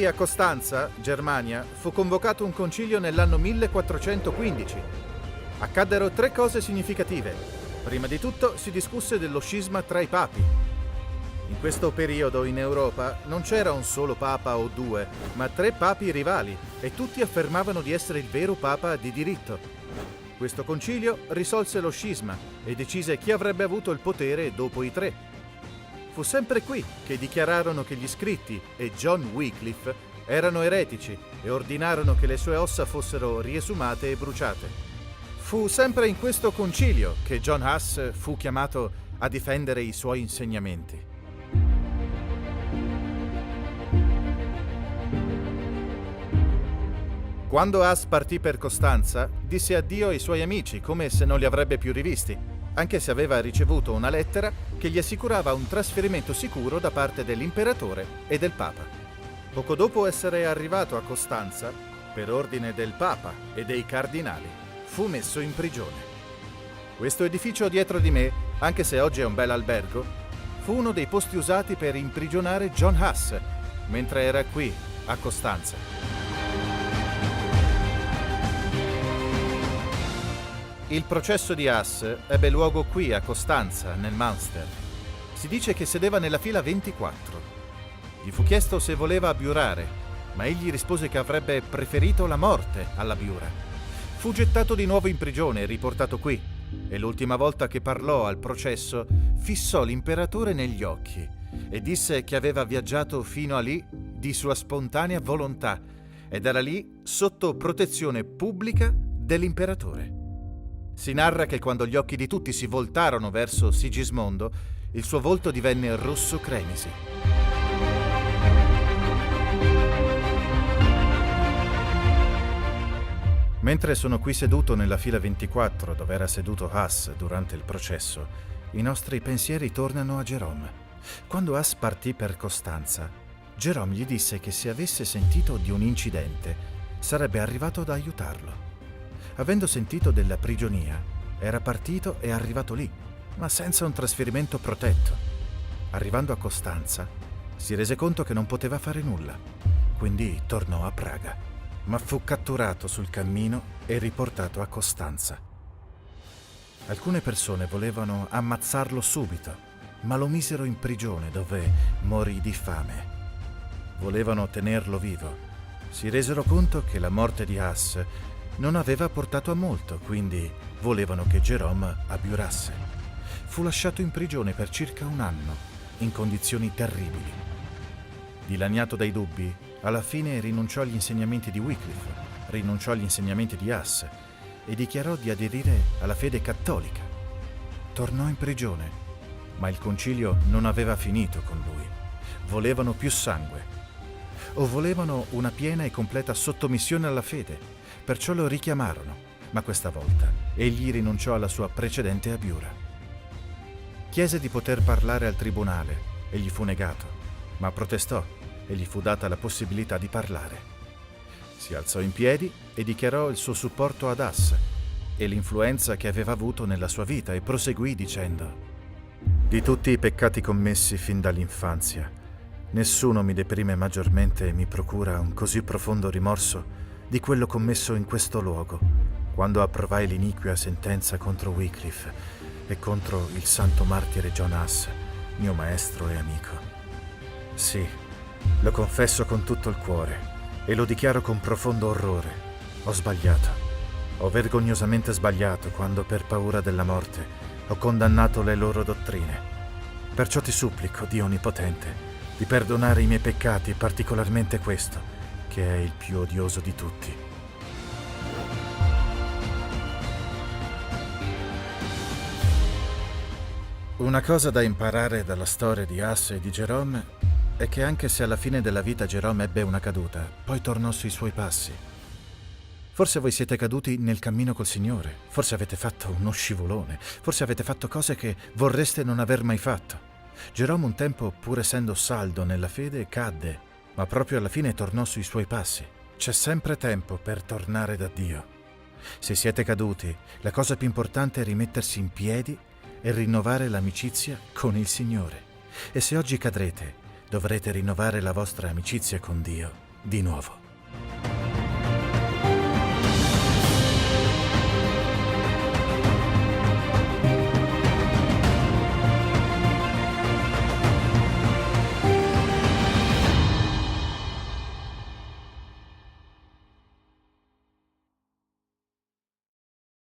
Qui a Costanza, Germania, fu convocato un concilio nell'anno 1415. Accaddero 3 cose significative. Prima di tutto si discusse dello scisma tra i papi. In questo periodo in Europa non c'era un solo papa o 2, ma 3 papi rivali e tutti affermavano di essere il vero papa di diritto. Questo concilio risolse lo scisma e decise chi avrebbe avuto il potere dopo i 3. Fu sempre qui che dichiararono che gli scritti e John Wycliffe erano eretici e ordinarono che le sue ossa fossero riesumate e bruciate. Fu sempre in questo concilio che John Huss fu chiamato a difendere i suoi insegnamenti. Quando Huss partì per Costanza, disse addio ai suoi amici come se non li avrebbe più rivisti, anche se aveva ricevuto una lettera che gli assicurava un trasferimento sicuro da parte dell'imperatore e del Papa. Poco dopo essere arrivato a Costanza, per ordine del Papa e dei cardinali, fu messo in prigione. Questo edificio dietro di me, anche se oggi è un bel albergo, fu uno dei posti usati per imprigionare John Huss, mentre era qui, a Costanza. Il processo di Huss ebbe luogo qui a Costanza, nel Munster. Si dice che sedeva nella fila 24. Gli fu chiesto se voleva abiurare, ma egli rispose che avrebbe preferito la morte alla biura. Fu gettato di nuovo in prigione e riportato qui, e l'ultima volta che parlò al processo fissò l'imperatore negli occhi e disse che aveva viaggiato fino a lì di sua spontanea volontà ed era lì sotto protezione pubblica dell'imperatore. Si narra che quando gli occhi di tutti si voltarono verso Sigismondo, il suo volto divenne rosso cremisi. Mentre sono qui seduto nella fila 24, dove era seduto Huss durante il processo, i nostri pensieri tornano a Jerome. Quando Huss partì per Costanza, Jerome gli disse che se avesse sentito di un incidente, sarebbe arrivato ad aiutarlo. Avendo sentito della prigionia, era partito e arrivato lì, ma senza un trasferimento protetto. Arrivando a Costanza, si rese conto che non poteva fare nulla, quindi tornò a Praga, ma fu catturato sul cammino e riportato a Costanza. Alcune persone volevano ammazzarlo subito, ma lo misero in prigione dove morì di fame. Volevano tenerlo vivo. Si resero conto che la morte di Huss non aveva portato a molto, quindi volevano che Jerome abiurasse. Fu lasciato in prigione per circa 1 anno, in condizioni terribili. Dilaniato dai dubbi, alla fine rinunciò agli insegnamenti di Wycliffe, rinunciò agli insegnamenti di Huss e dichiarò di aderire alla fede cattolica. Tornò in prigione, ma il concilio non aveva finito con lui. Volevano più sangue, o volevano una piena e completa sottomissione alla fede. Perciò lo richiamarono, ma questa volta egli rinunciò alla sua precedente abiura. Chiese di poter parlare al tribunale e gli fu negato, ma protestò e gli fu data la possibilità di parlare. Si alzò in piedi e dichiarò il suo supporto ad Huss e l'influenza che aveva avuto nella sua vita e proseguì dicendo: «Di tutti i peccati commessi fin dall'infanzia, nessuno mi deprime maggiormente e mi procura un così profondo rimorso di quello commesso in questo luogo, quando approvai l'iniqua sentenza contro Wycliffe e contro il santo martire John Huss, mio maestro e amico. Sì, lo confesso con tutto il cuore e lo dichiaro con profondo orrore. Ho sbagliato. Ho vergognosamente sbagliato quando per paura della morte ho condannato le loro dottrine. Perciò ti supplico, Dio Onnipotente, di perdonare i miei peccati, particolarmente questo, che è il più odioso di tutti». Una cosa da imparare dalla storia di Huss e di Jerome è che anche se alla fine della vita Jerome ebbe una caduta, poi tornò sui suoi passi. Forse voi siete caduti nel cammino col Signore, forse avete fatto uno scivolone, forse avete fatto cose che vorreste non aver mai fatto. Jerome un tempo, pur essendo saldo nella fede, cadde, ma proprio alla fine tornò sui suoi passi. C'è sempre tempo per tornare da Dio. Se siete caduti, la cosa più importante è rimettersi in piedi e rinnovare l'amicizia con il Signore. E se oggi cadrete, dovrete rinnovare la vostra amicizia con Dio di nuovo.